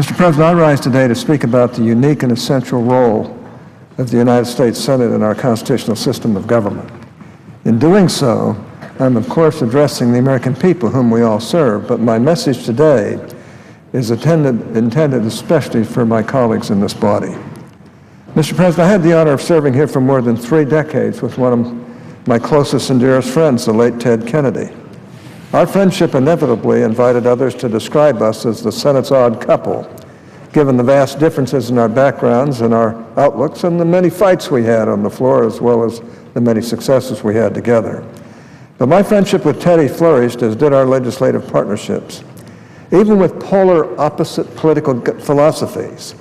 Mr. President, I rise today to speak about the unique and essential role of the United States Senate in our constitutional system of government. In doing so, I'm of course addressing the American people whom we all serve, but my message today is intended especially for my colleagues in this body. Mr. President, I had the honor of serving here for more than 3 decades with one of my closest and dearest friends, the late Ted Kennedy. Our friendship inevitably invited others to describe us as the Senate's odd couple, given the vast differences in our backgrounds and our outlooks and the many fights we had on the floor as well as the many successes we had together. But my friendship with Teddy flourished, as did our legislative partnerships. Even with polar opposite political philosophies,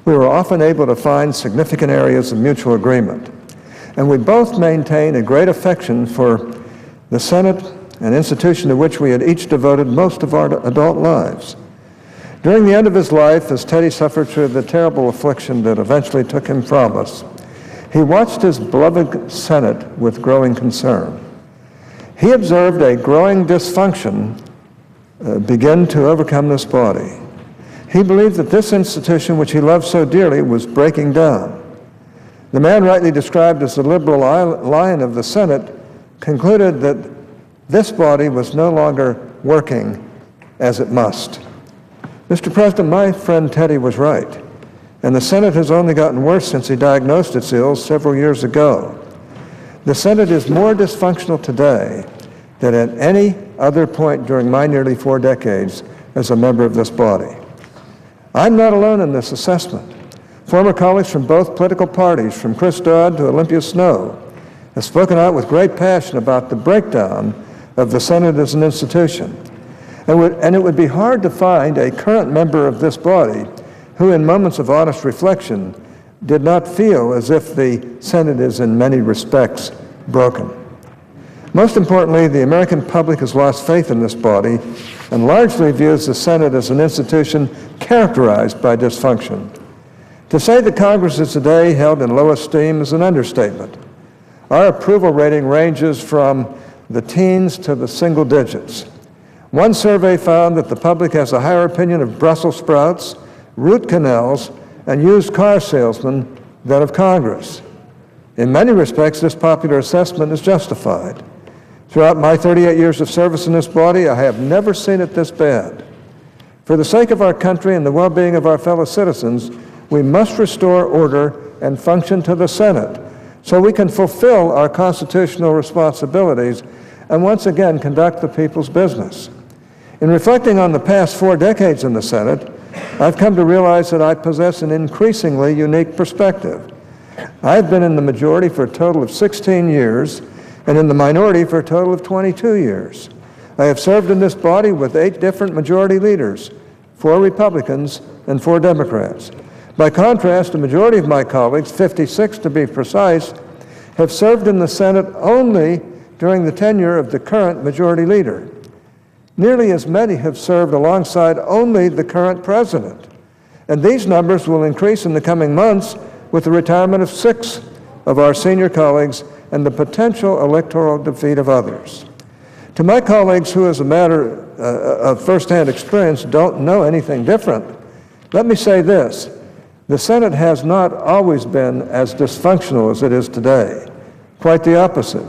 we were often able to find significant areas of mutual agreement. And we both maintained a great affection for the Senate, an institution to which we had each devoted most of our adult lives. During the end of his life, as Teddy suffered through the terrible affliction that eventually took him from us, he watched his beloved Senate with growing concern. He observed a growing dysfunction begin to overcome this body. He believed that this institution, which he loved so dearly, was breaking down. The man rightly described as the liberal lion of the Senate concluded that this body was no longer working as it must. Mr. President, my friend Teddy was right, and the Senate has only gotten worse since he diagnosed its ills several years ago. The Senate is more dysfunctional today than at any other point during my nearly 4 decades as a member of this body. I'm not alone in this assessment. Former colleagues from both political parties, from Chris Dodd to Olympia Snowe, have spoken out with great passion about the breakdown of the Senate as an institution. And it would be hard to find a current member of this body who, in moments of honest reflection, did not feel as if the Senate is in many respects broken. Most importantly, the American public has lost faith in this body and largely views the Senate as an institution characterized by dysfunction. To say that Congress is today held in low esteem is an understatement. Our approval rating ranges from the teens to the single digits. One survey found that the public has a higher opinion of Brussels sprouts, root canals, and used car salesmen than of Congress. In many respects, this popular assessment is justified. Throughout my 38 years of service in this body, I have never seen it this bad. For the sake of our country and the well-being of our fellow citizens, we must restore order and function to the Senate so we can fulfill our constitutional responsibilities and once again conduct the people's business. In reflecting on the past 4 decades in the Senate, I've come to realize that I possess an increasingly unique perspective. I've been in the majority for a total of 16 years and in the minority for a total of 22 years. I have served in this body with 8 different majority leaders, 4 Republicans and 4 Democrats. By contrast, the majority of my colleagues, 56 to be precise, have served in the Senate only during the tenure of the current majority leader. Nearly as many have served alongside only the current president. And these numbers will increase in the coming months with the retirement of 6 of our senior colleagues and the potential electoral defeat of others. To my colleagues who, as a matter of firsthand experience, don't know anything different, let me say this. The Senate has not always been as dysfunctional as it is today. Quite the opposite.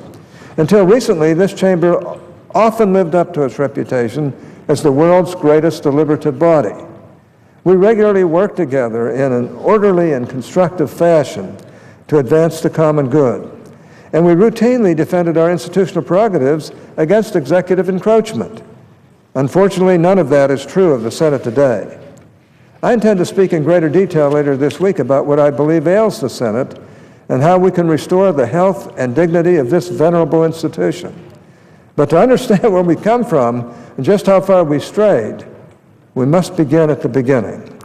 Until recently, this chamber often lived up to its reputation as the world's greatest deliberative body. We regularly work together in an orderly and constructive fashion to advance the common good. And we routinely defended our institutional prerogatives against executive encroachment. Unfortunately, none of that is true of the Senate today. I intend to speak in greater detail later this week about what I believe ails the Senate and how we can restore the health and dignity of this venerable institution. But to understand where we come from and just how far we strayed, we must begin at the beginning.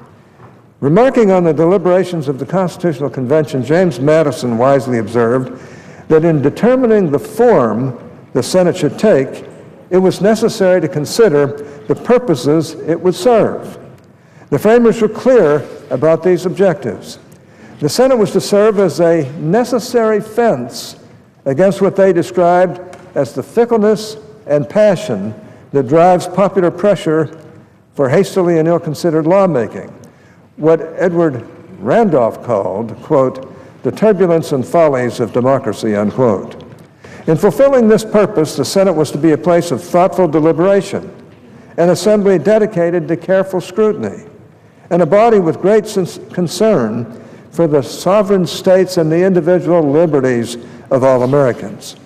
Remarking on the deliberations of the Constitutional Convention, James Madison wisely observed that in determining the form the Senate should take, it was necessary to consider the purposes it would serve. The framers were clear about these objectives. The Senate was to serve as a necessary fence against what they described as the fickleness and passion that drives popular pressure for hastily and ill-considered lawmaking. what Edward Randolph called, quote, the turbulence and follies of democracy, unquote. In fulfilling this purpose, the Senate was to be a place of thoughtful deliberation, an assembly dedicated to careful scrutiny, and a body with great concern for the sovereign states and the individual liberties of all Americans.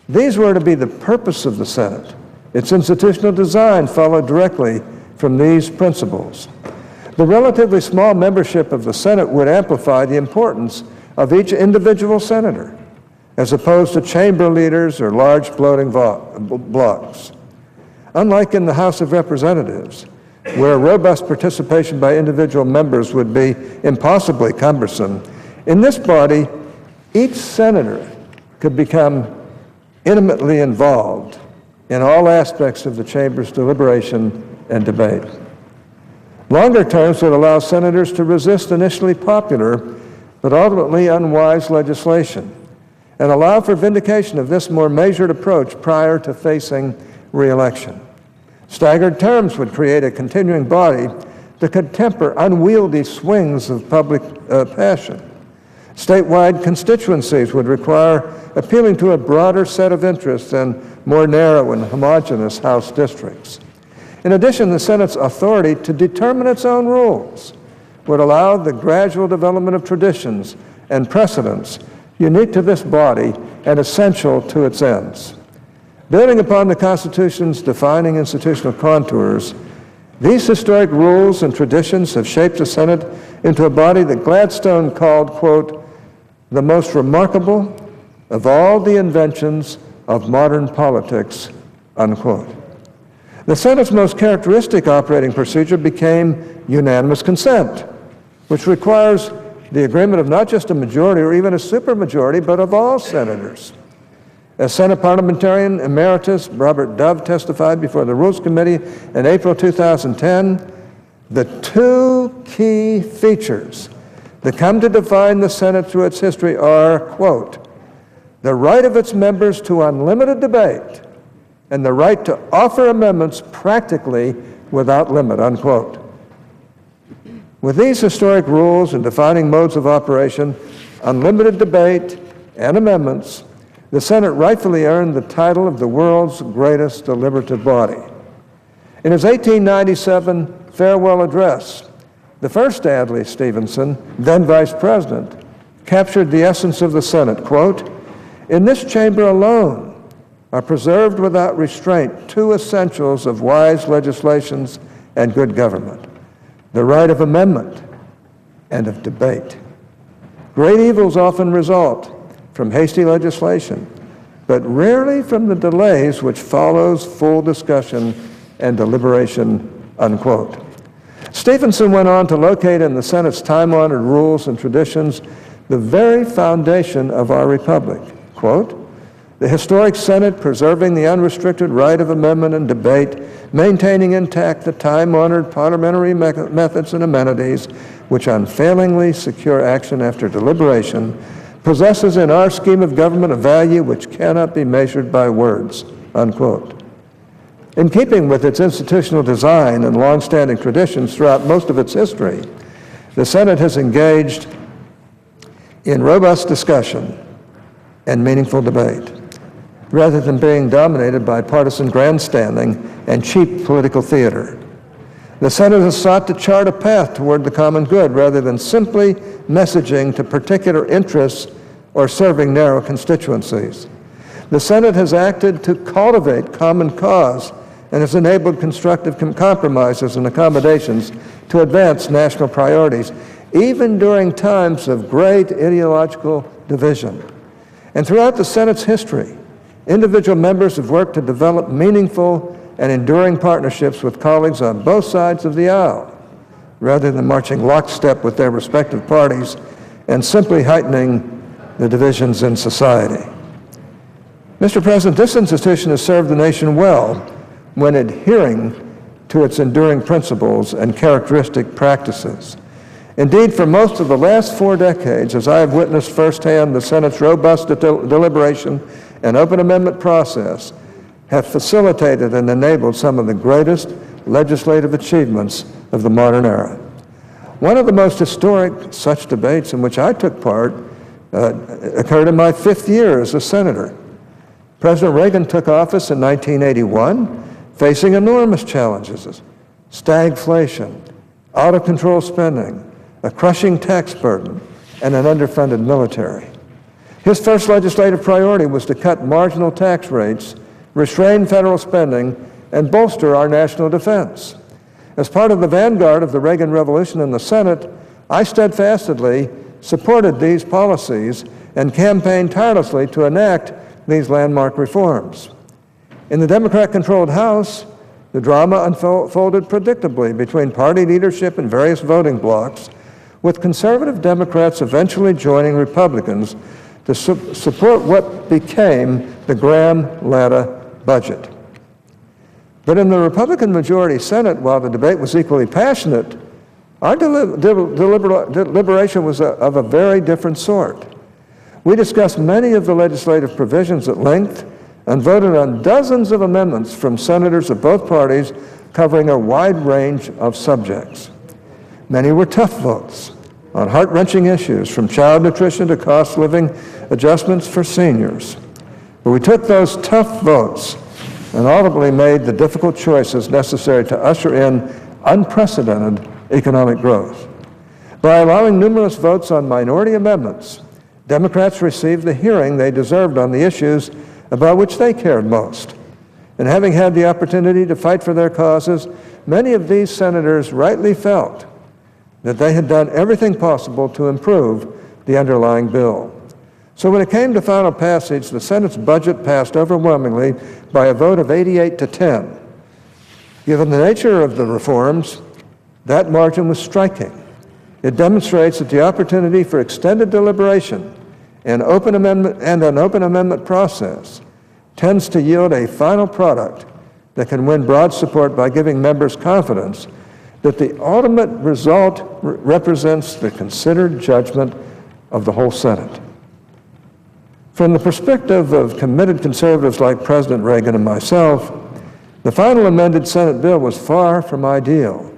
These were to be the purpose of the Senate. Its institutional design followed directly from these principles. The relatively small membership of the Senate would amplify the importance of each individual senator, as opposed to chamber leaders or large floating blocks. Unlike in the House of Representatives, where robust participation by individual members would be impossibly cumbersome, in this body, each senator could become intimately involved in all aspects of the chamber's deliberation and debate. Longer terms would allow senators to resist initially popular but ultimately unwise legislation and allow for vindication of this more measured approach prior to facing re-election. Staggered terms would create a continuing body that could temper unwieldy swings of public passion. Statewide constituencies would require appealing to a broader set of interests than more narrow and homogeneous House districts. In addition, the Senate's authority to determine its own rules would allow the gradual development of traditions and precedents unique to this body and essential to its ends. Building upon the Constitution's defining institutional contours, these historic rules and traditions have shaped the Senate into a body that Gladstone called, quote, the most remarkable of all the inventions of modern politics, unquote. The Senate's most characteristic operating procedure became unanimous consent, which requires the agreement of not just a majority or even a supermajority, but of all senators. As Senate Parliamentarian Emeritus Robert Dove testified before the Rules Committee in April 2010, the two key features that come to define the Senate through its history are, quote, the right of its members to unlimited debate and the right to offer amendments practically without limit, unquote. With these historic rules and defining modes of operation, unlimited debate and amendments, the Senate rightfully earned the title of the world's greatest deliberative body. In his 1897 farewell address, the first Adlai Stevenson, then Vice President, captured the essence of the Senate, quote, in this chamber alone are preserved without restraint two essentials of wise legislations and good government, the right of amendment and of debate. Great evils often result from hasty legislation, but rarely from the delays which follows full discussion and deliberation, unquote. Stevenson went on to locate in the Senate's time-honored rules and traditions the very foundation of our republic. Quote, the historic Senate preserving the unrestricted right of amendment and debate, maintaining intact the time-honored parliamentary methods and amenities which unfailingly secure action after deliberation, possesses in our scheme of government a value which cannot be measured by words, unquote. In keeping with its institutional design and long-standing traditions throughout most of its history, the Senate has engaged in robust discussion and meaningful debate, rather than being dominated by partisan grandstanding and cheap political theater. The Senate has sought to chart a path toward the common good rather than simply messaging to particular interests or serving narrow constituencies. The Senate has acted to cultivate common cause and has enabled constructive compromises and accommodations to advance national priorities, even during times of great ideological division. And throughout the Senate's history, individual members have worked to develop meaningful and enduring partnerships with colleagues on both sides of the aisle, rather than marching lockstep with their respective parties and simply heightening the divisions in society. Mr. President, this institution has served the nation well when adhering to its enduring principles and characteristic practices. Indeed, for most of the last 4 decades, as I have witnessed firsthand, the Senate's robust deliberation and open amendment process have facilitated and enabled some of the greatest legislative achievements of the modern era. One of the most historic such debates in which I took part occurred in my 5th year as a senator. President Reagan took office in 1981, facing enormous challenges: stagflation, out-of-control spending, a crushing tax burden, and an underfunded military. His first legislative priority was to cut marginal tax rates, restrain federal spending, and bolster our national defense. As part of the vanguard of the Reagan Revolution in the Senate, I steadfastly supported these policies and campaigned tirelessly to enact these landmark reforms. In the Democrat-controlled House, the drama unfolded predictably between party leadership and various voting blocs, with conservative Democrats eventually joining Republicans to support what became the Graham-Latta budget. But in the Republican majority Senate, while the debate was equally passionate, our deliberation was of a very different sort. We discussed many of the legislative provisions at length and voted on dozens of amendments from senators of both parties covering a wide range of subjects. Many were tough votes on heart-wrenching issues, from child nutrition to cost living adjustments for seniors. But we took those tough votes and ultimately made the difficult choices necessary to usher in unprecedented economic growth. By allowing numerous votes on minority amendments, Democrats received the hearing they deserved on the issues about which they cared most. And having had the opportunity to fight for their causes, many of these senators rightly felt that they had done everything possible to improve the underlying bill. So when it came to final passage, the Senate's budget passed overwhelmingly by a vote of 88 to 10. Given the nature of the reforms, that margin was striking. It demonstrates that the opportunity for extended deliberation and an open amendment process tends to yield a final product that can win broad support by giving members confidence that the ultimate result represents the considered judgment of the whole Senate. From the perspective of committed conservatives like President Reagan and myself, the final amended Senate bill was far from ideal.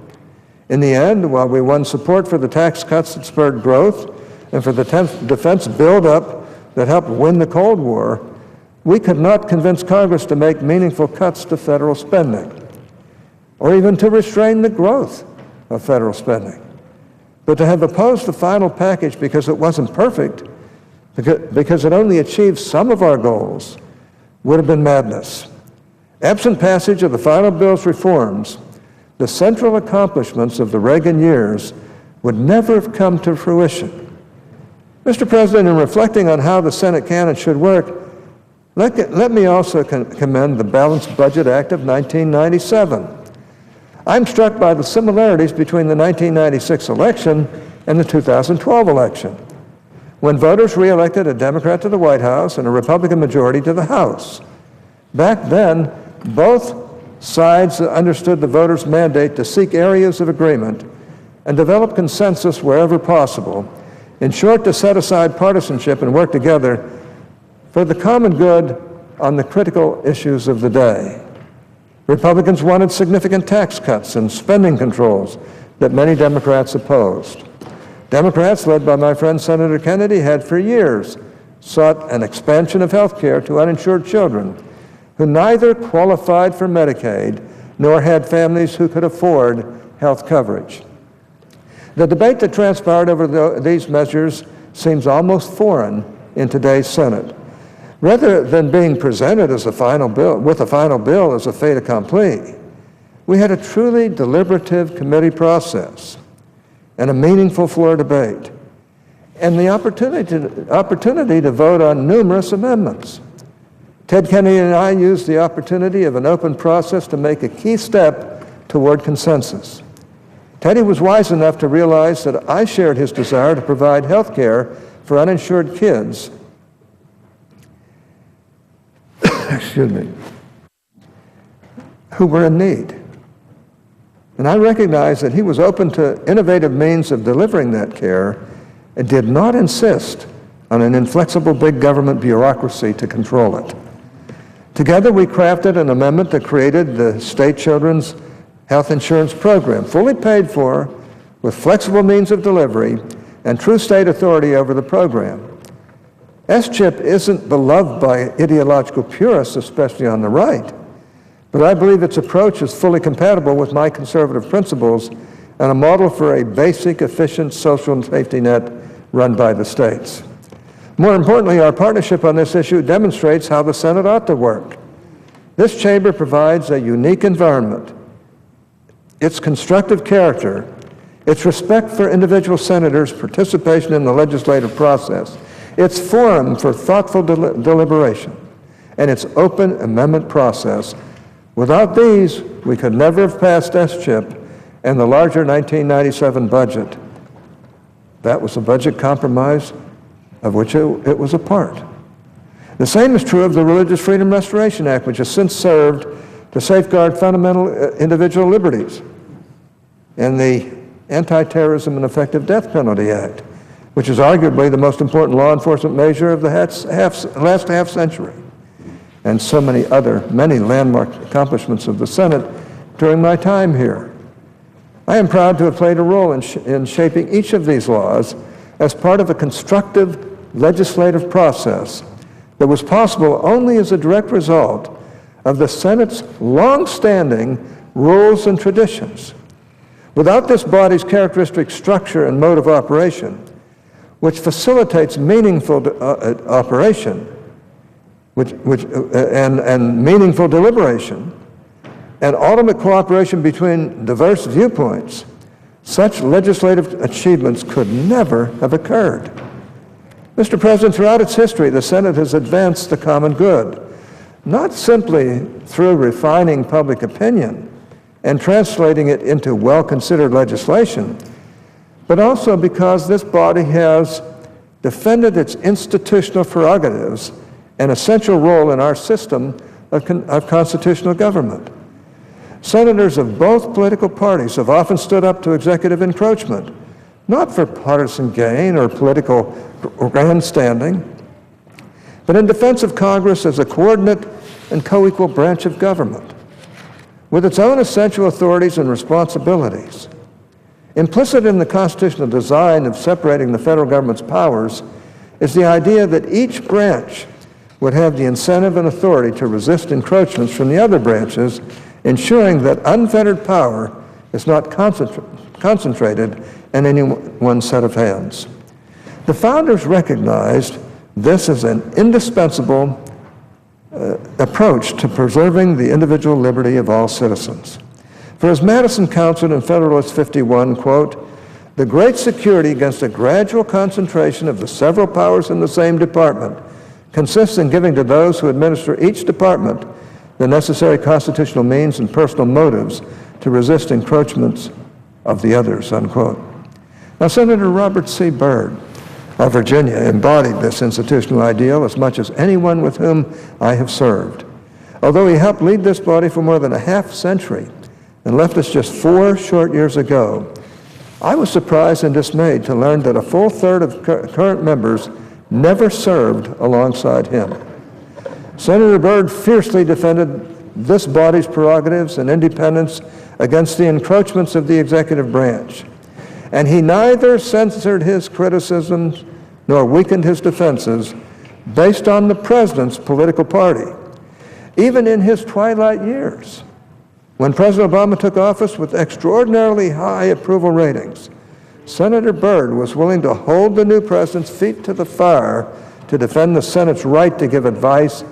In the end, while we won support for the tax cuts that spurred growth and for the defense buildup that helped win the Cold War, we could not convince Congress to make meaningful cuts to federal spending, or even to restrain the growth of federal spending. But to have opposed the final package because it wasn't perfect, because it only achieved some of our goals, would have been madness. Absent passage of the final bill's reforms, the central accomplishments of the Reagan years would never have come to fruition. Mr. President, in reflecting on how the Senate can and should work, let me also commend the Balanced Budget Act of 1997. I'm struck by the similarities between the 1996 election and the 2012 election, when voters re-elected a Democrat to the White House and a Republican majority to the House. Back then, both sides understood the voters' mandate to seek areas of agreement and develop consensus wherever possible, in short, to set aside partisanship and work together for the common good on the critical issues of the day. Republicans wanted significant tax cuts and spending controls that many Democrats opposed. Democrats, led by my friend Senator Kennedy, had for years sought an expansion of health care to uninsured children who neither qualified for Medicaid nor had families who could afford health coverage. The debate that transpired over these measures seems almost foreign in today's Senate. Rather than being presented as a final bill as a fait accompli, we had a truly deliberative committee process and a meaningful floor debate, and the opportunity to vote on numerous amendments. Ted Kennedy and I used the opportunity of an open process to make a key step toward consensus. Teddy was wise enough to realize that I shared his desire to provide health care for uninsured kids who were in need. And I recognized that he was open to innovative means of delivering that care and did not insist on an inflexible big government bureaucracy to control it. Together, we crafted an amendment that created the state children's health insurance program, fully paid for, with flexible means of delivery and true state authority over the program. S-chip isn't beloved by ideological purists, especially on the right, but I believe its approach is fully compatible with my conservative principles and a model for a basic, efficient social safety net run by the states. More importantly, our partnership on this issue demonstrates how the Senate ought to work. This chamber provides a unique environment. Its constructive character, its respect for individual senators' participation in the legislative process, its forum for thoughtful deliberation, and its open amendment process. Without these, we could never have passed S-chip and the larger 1997 budget. That was a budget compromise of which it was a part. The same is true of the Religious Freedom Restoration Act, which has since served to safeguard fundamental individual liberties, and the Anti-Terrorism and Effective Death Penalty Act, which is arguably the most important law enforcement measure of the last half century, and so many landmark accomplishments of the Senate during my time here. I am proud to have played a role in shaping each of these laws as part of a constructive legislative process that was possible only as a direct result of the Senate's long-standing rules and traditions. Without this body's characteristic structure and mode of operation, which facilitates meaningful operation and meaningful deliberation, and ultimate cooperation between diverse viewpoints, such legislative achievements could never have occurred. Mr. President, throughout its history, the Senate has advanced the common good, not simply through refining public opinion and translating it into well-considered legislation, but also because this body has defended its institutional prerogatives and essential role in our system of constitutional government. Senators of both political parties have often stood up to executive encroachment, not for partisan gain or political grandstanding, but in defense of Congress as a coordinate and co-equal branch of government, with its own essential authorities and responsibilities. Implicit in the constitutional design of separating the federal government's powers is the idea that each branch would have the incentive and authority to resist encroachments from the other branches, ensuring that unfettered power is not concentrated in any one set of hands. The founders recognized this as an indispensable approach to preserving the individual liberty of all citizens. For as Madison counseled in Federalist 51, quote, "The great security against a gradual concentration of the several powers in the same department consists in giving to those who administer each department the necessary constitutional means and personal motives to resist encroachments of the others," unquote. Now, Senator Robert C. Byrd of Virginia embodied this institutional ideal as much as anyone with whom I have served. Although he helped lead this body for more than a half century and left us just 4 short years ago, I was surprised and dismayed to learn that a full third of current members never served alongside him. Senator Byrd fiercely defended this body's prerogatives and independence against the encroachments of the executive branch, and he neither censored his criticisms nor weakened his defenses based on the president's political party. Even in his twilight years, when President Obama took office with extraordinarily high approval ratings, Senator Byrd was willing to hold the new president's feet to the fire to defend the Senate's right to give advice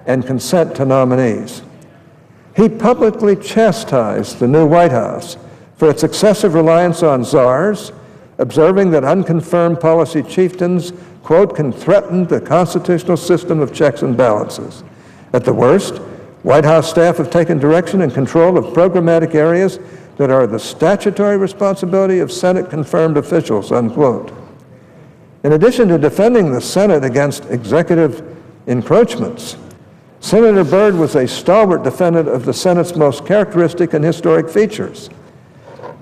and consent to nominees. He publicly chastised the new White House for its excessive reliance on czars, observing that unconfirmed policy chieftains, quote, "can threaten the constitutional system of checks and balances." At the worst, White House staff have taken direction and control of programmatic areas that are the statutory responsibility of Senate-confirmed officials, unquote. In addition to defending the Senate against executive encroachments, Senator Byrd was a stalwart defendant of the Senate's most characteristic and historic features.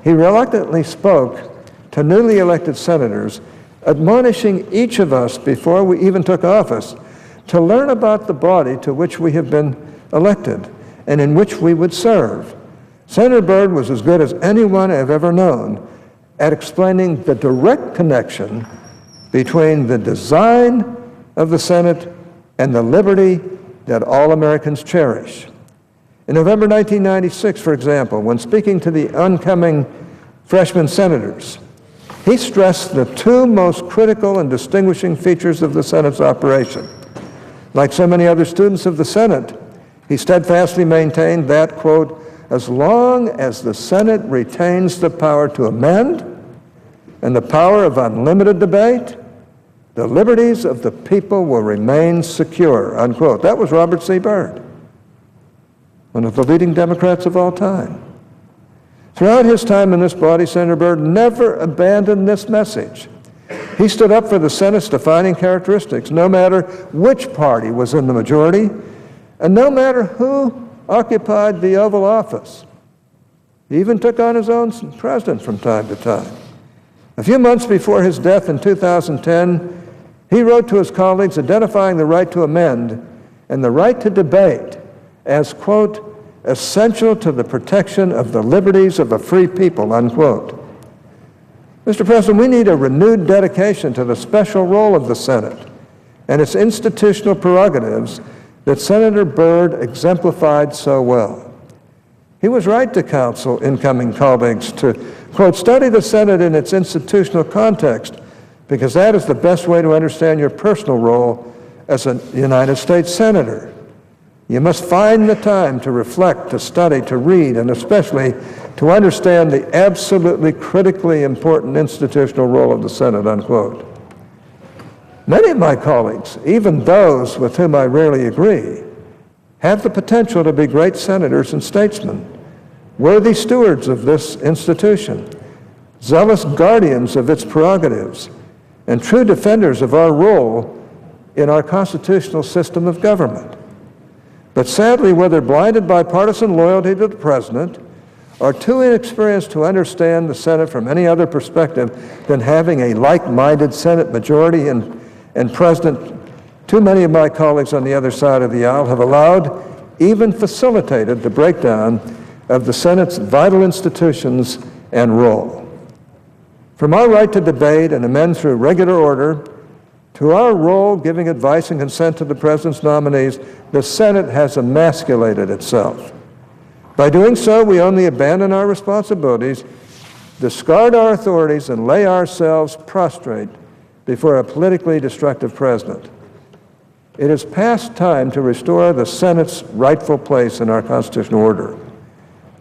He reluctantly spoke to newly elected senators, admonishing each of us before we even took office to learn about the body to which we have been elected and in which we would serve. Senator Byrd was as good as anyone I've ever known at explaining the direct connection between the design of the Senate and the liberty that all Americans cherish. In November 1996, for example, when speaking to the oncoming freshman senators, he stressed the two most critical and distinguishing features of the Senate's operation. Like so many other students of the Senate, he steadfastly maintained that, quote, as long as the Senate retains the power to amend and the power of unlimited debate, the liberties of the people will remain secure, unquote. That was Robert C. Byrd, one of the leading Democrats of all time. Throughout his time in this body, Senator Byrd never abandoned this message. He stood up for the Senate's defining characteristics, no matter which party was in the majority, and no matter who occupied the Oval Office. He even took on his own president from time to time. A few months before his death in 2010, he wrote to his colleagues identifying the right to amend and the right to debate as, quote, essential to the protection of the liberties of a free people, unquote. Mr. President, we need a renewed dedication to the special role of the Senate and its institutional prerogatives that Senator Byrd exemplified so well. He was right to counsel incoming colleagues to, quote, study the Senate in its institutional context, because that is the best way to understand your personal role as a United States Senator. You must find the time to reflect, to study, to read, and especially to understand the absolutely critically important institutional role of the Senate, unquote. Many of my colleagues, even those with whom I rarely agree, have the potential to be great senators and statesmen, worthy stewards of this institution, zealous guardians of its prerogatives, and true defenders of our role in our constitutional system of government. But sadly, whether blinded by partisan loyalty to the president or too inexperienced to understand the Senate from any other perspective than having a like-minded Senate majority and president, too many of my colleagues on the other side of the aisle have allowed, even facilitated, the breakdown of the Senate's vital institutions and role. From our right to debate and amend through regular order to our role giving advice and consent to the president's nominees, the Senate has emasculated itself. By doing so, we only abandon our responsibilities, discard our authorities, and lay ourselves prostrate before a politically destructive president. It is past time to restore the Senate's rightful place in our constitutional order.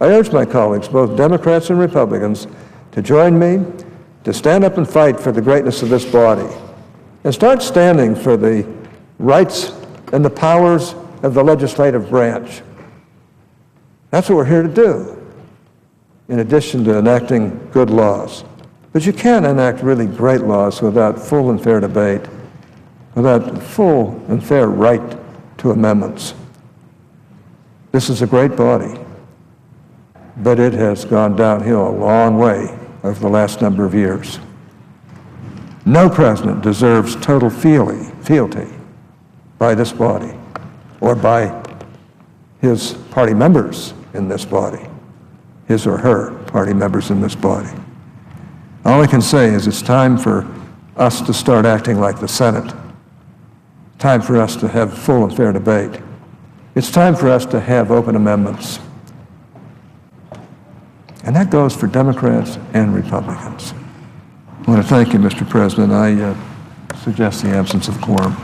I urge my colleagues, both Democrats and Republicans, to join me, to stand up and fight for the greatness of this body, and start standing for the rights and the powers of the legislative branch. That's what we're here to do, in addition to enacting good laws. But you can't enact really great laws without full and fair debate, without full and fair right to amendments. This is a great body, but it has gone downhill a long way over the last number of years. No president deserves total fealty by this body or by his party members in this body, his or her party members in this body. All I can say is it's time for us to start acting like the Senate. Time for us to have full and fair debate. It's time for us to have open amendments. And that goes for Democrats and Republicans. I want to thank you, Mr. President. I suggest the absence of quorum.